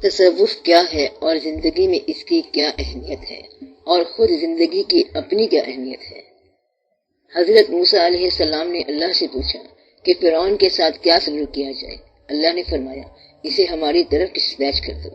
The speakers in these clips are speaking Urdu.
تصوف کیا ہے اور زندگی میں اس کی کیا اہمیت ہے، اور خود زندگی کی اپنی کیا اہمیت ہے؟ حضرت موسیٰ علیہ السلام نے اللہ سے پوچھا کہ فرعون کے ساتھ کیا سلوک کیا جائے۔ اللہ نے فرمایا اسے ہماری طرف ڈسپیچ کر دو۔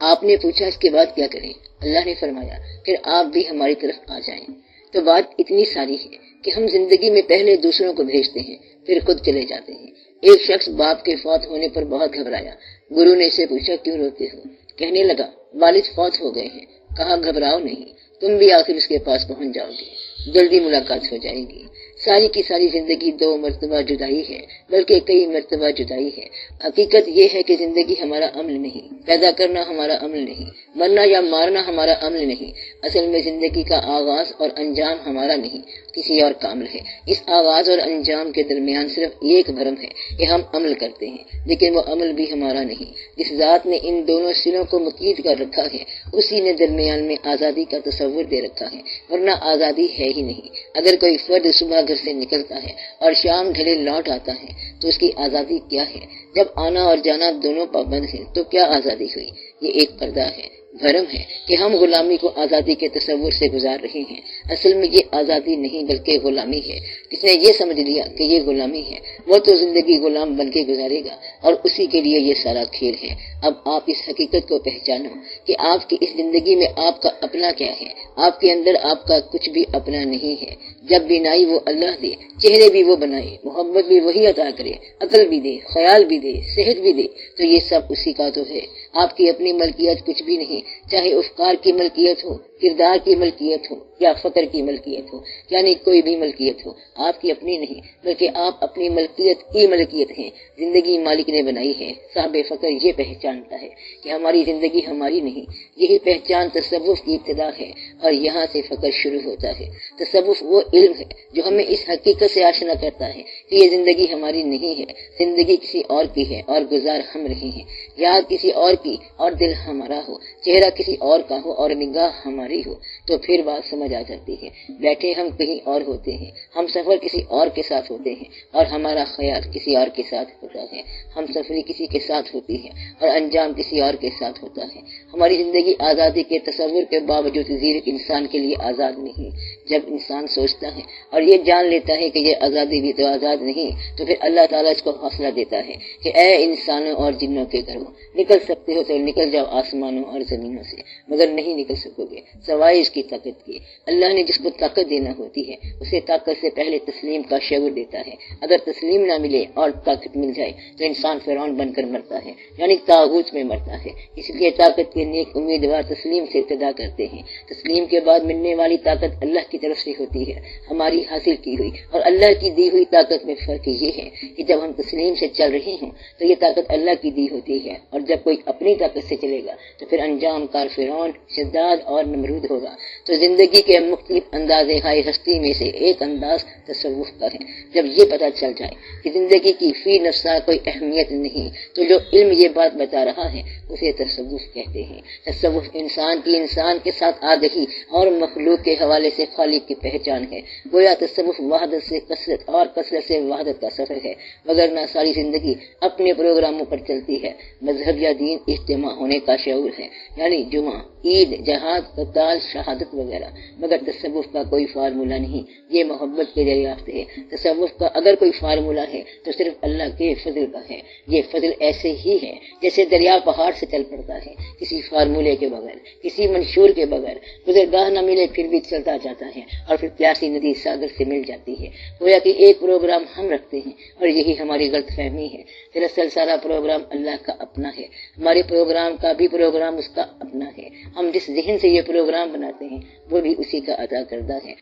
آپ نے پوچھا اس کے بعد کیا کریں؟ اللہ نے فرمایا پھر آپ بھی ہماری طرف آ جائیں۔ تو بات اتنی ساری ہے کہ ہم زندگی میں پہلے دوسروں کو بھیجتے ہیں، پھر خود چلے جاتے ہیں۔ ایک شخص باپ کے فوت ہونے پر بہت گھبرایا۔ گرو نے اسے پوچھا کیوں روتے ہو؟ کہنے لگا والد فوت ہو گئے ہیں۔ کہا گھبراؤ نہیں، تم بھی آخر اس کے پاس پہنچ جاؤ گے، جلدی ملاقات ہو جائے گی۔ ساری کی ساری زندگی 2 مرتبہ جدائی ہے، بلکہ کئی مرتبہ جدائی ہے۔ حقیقت یہ ہے کہ زندگی ہمارا عمل نہیں، پیدا کرنا ہمارا عمل نہیں، مرنا یا مارنا ہمارا عمل نہیں۔ اصل میں زندگی کا آغاز اور انجام ہمارا نہیں، کسی اور کا عمل ہے۔ اس آغاز اور انجام کے درمیان صرف ایک بھرم ہے کہ ہم عمل کرتے ہیں، لیکن وہ عمل بھی ہمارا نہیں۔ جس ذات نے ان دونوں سروں کو مقید کر رکھا ہے، اسی نے درمیان میں آزادی کا تصور دے رکھا ہے، ورنہ آزادی ہے ہی نہیں۔ اگر کوئی فرد صبح گھر سے نکلتا ہے اور شام ڈھلے لوٹ آتا ہے تو اس کی آزادی کیا ہے؟ جب آنا اور جانا دونوں پابند ہیں تو کیا آزادی ہوئی؟ یہ ایک پردہ ہے، بھرم ہے کہ ہم غلامی کو آزادی کے تصور سے گزار رہے ہیں۔ اصل میں یہ آزادی نہیں بلکہ غلامی ہے۔ جس نے یہ سمجھ لیا کہ یہ غلامی ہے وہ تو زندگی غلام بن کے گزارے گا، اور اسی کے لیے یہ سارا کھیل ہے۔ اب آپ اس حقیقت کو پہچانو کہ آپ کی اس زندگی میں آپ کا اپنا کیا ہے۔ آپ کے اندر آپ کا کچھ بھی اپنا نہیں ہے۔ جب بینائی وہ اللہ دے، چہرے بھی وہ بنائے، محبت بھی وہی عطا کرے، عقل بھی دے، خیال بھی دے، صحت بھی دے، تو یہ سب اسی کا تو ہے۔ آپ کی اپنی ملکیت کچھ بھی نہیں، چاہے افکار کی ملکیت ہو، کردار کی ملکیت ہو یا فقر کی ملکیت ہو، یعنی کوئی بھی ملکیت ہو، آپ کی اپنی نہیں بلکہ آپ اپنی ملکیت کی ملکیت ہیں۔ زندگی مالک نے بنائی ہے۔ صاحب فقر یہ پہچانتا ہے کہ ہماری زندگی ہماری نہیں۔ یہی پہچان تصوف کی ابتدا ہے، اور یہاں سے فقر شروع ہوتا ہے۔ تصوف وہ علم ہے جو ہمیں اس حقیقت سے آشنا کرتا ہے کہ یہ زندگی ہماری نہیں ہے، زندگی کسی اور کی ہے اور گزار ہم رہے ہیں۔ یاد کسی اور کی اور دل ہمارا ہو، چہرہ کسی اور کا ہو اور نگاہ ہماری ہو، تو پھر بات سمجھ آ جاتی ہے۔ بیٹھے ہم کہیں اور ہوتے ہیں، ہم سفر کسی اور کے ساتھ ہوتے ہیں، اور ہمارا خیال کسی اور کے ساتھ ہوتا ہے۔ ہم سفری کسی کے ساتھ ہوتی ہے اور انجام کسی اور کے ساتھ ہوتا ہے۔ ہماری زندگی آزادی کے تصور کے باوجود زیر انسان کے لیے آزاد نہیں۔ جب انسان سوچتا ہے اور یہ جان لیتا ہے کہ یہ آزادی بھی تو آزاد نہیں، تو پھر اللہ تعالیٰ اس کو حوصلہ دیتا ہے کہ اے انسانوں اور جنوں کے گھروں، نکل سکتے ہو تو نکل جاؤ آسمانوں اور زمینوں سے، مگر نہیں نکل سکو گے سوائے اس کی طاقت کے۔ اللہ نے جس کو طاقت دینا ہوتی ہے اسے طاقت سے پہلے تسلیم کا شعور دیتا ہے۔ اگر تسلیم نہ ملے اور طاقت مل جائے تو انسان فرعون بن کر مرتا ہے، یعنی طاغوت میں مرتا ہے۔ اس لیے طاقت کے نیک امیدوار تسلیم سے ابتدا کرتے ہیں۔ تسلیم کے بعد ملنے والی طاقت اللہ کی طرف سے ہوتی ہے، ہماری حاصل کی ہوئی اور اللہ کی دی ہوئی طاقت میں فرق یہ ہے کہ جب ہم تسلیم سے چل رہے ہوں تو یہ طاقت اللہ کی دی ہوتی ہے، اور جب کوئی اپنی طاقت سے چلے گا تو پھر انجام کار فرعون، شداد اور نمرود ہوگا۔ تو زندگی کے مختلف انداز ہائے ہستی میں سے ایک انداز تصوف کا ہے۔ جب یہ پتہ چل جائے کہ زندگی کی فی نفسہ کوئی اہمیت نہیں، تو جو علم یہ بات بتا رہا ہے اسے تصوف کہتے ہیں۔ تصوف انسان کی انسان کے ساتھ آگہی اور مخلوق کے حوالے سے خالق کی پہچان ہے۔ گویا تصوف وحدت سے کثرت اور کثرت سے وحدت کا سفر ہے، مگر نہ ساری زندگی اپنے پروگراموں پر چلتی ہے۔ مذہب یا دین اجتماع ہونے کا شعور ہے، یعنی جمعہ، عید، جہاد، قتال، شہادت وغیرہ، مگر تصوف کا کوئی فارمولہ نہیں۔ یہ محبت کے دریافت ہے۔ تصوف کا اگر کوئی فارمولہ ہے تو صرف اللہ کے فضل کا ہے۔ یہ فضل ایسے ہی ہے جیسے دریا پہاڑ سے چل پڑتا ہے، کسی فارمولے کے بغیر، کسی منشور کے بغیر۔ گزرگاہ نہ ملے پھر بھی چلتا جاتا ہے، اور پھر پیاسی ندی ساگر سے مل جاتی ہے۔ گویا کہ ایک پروگرام ہم رکھتے ہیں اور یہی ہماری غلط فہمی ہے۔ دراصل سارا پروگرام اللہ کا اپنا ہے، ہمارے پروگرام کا بھی پروگرام اس کا اپنا ہے۔ ہم جس ذہن سے یہ پروگرام بناتے ہیں وہ بھی اسی کا عطا کردہ ہے۔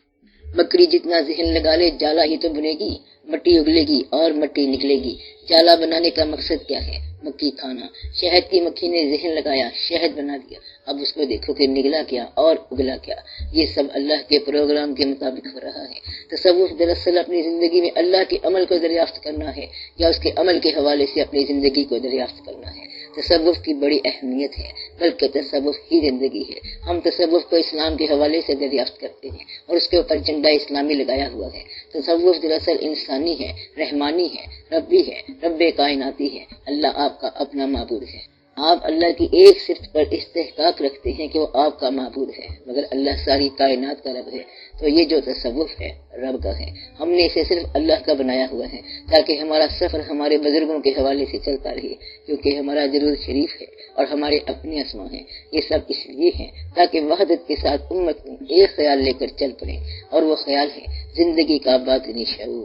بکری جتنا ذہن لگا لے جالا ہی تو بنے گی، مٹی اگلے گی اور مٹی نکلے گی۔ جالا بنانے کا مقصد کیا ہے؟ مکھی کھانا۔ شہد کی مکھی نے ذہن لگایا، شہد بنا دیا، اب اس کو دیکھو کہ نگلا کیا اور اگلا کیا۔ یہ سب اللہ کے پروگرام کے مطابق ہو رہا ہے۔ تصوف دراصل اپنی زندگی میں اللہ کے عمل کو دریافت کرنا ہے، یا اس کے عمل کے حوالے سے اپنی زندگی کو دریافت کرنا ہے۔ تصوف کی بڑی اہمیت ہے، بلکہ تصوف ہی زندگی ہے۔ ہم تصوف کو اسلام کے حوالے سے دریافت کرتے ہیں اور اس کے اوپر جھنڈا اسلامی لگایا ہوا ہے۔ تصوف دراصل انسانی ہے، رحمانی ہے، ربی ہے، رب کائناتی ہے۔ اللہ آپ کا اپنا معبود ہے۔ آپ اللہ کی ایک صفت پر استحقاق رکھتے ہیں کہ وہ آپ کا معبود ہے، مگر اللہ ساری کائنات کا رب ہے۔ تو یہ جو تصوف ہے رب کا ہے، ہم نے اسے صرف اللہ کا بنایا ہوا ہے تاکہ ہمارا سفر ہمارے بزرگوں کے حوالے سے چلتا رہے، کیونکہ ہمارا درود شریف ہے اور ہمارے اپنے اسما ہیں۔ یہ سب اس لیے ہیں تاکہ وحدت کے ساتھ امت ایک خیال لے کر چل پڑے، اور وہ خیال ہے زندگی کا باطنی شعور۔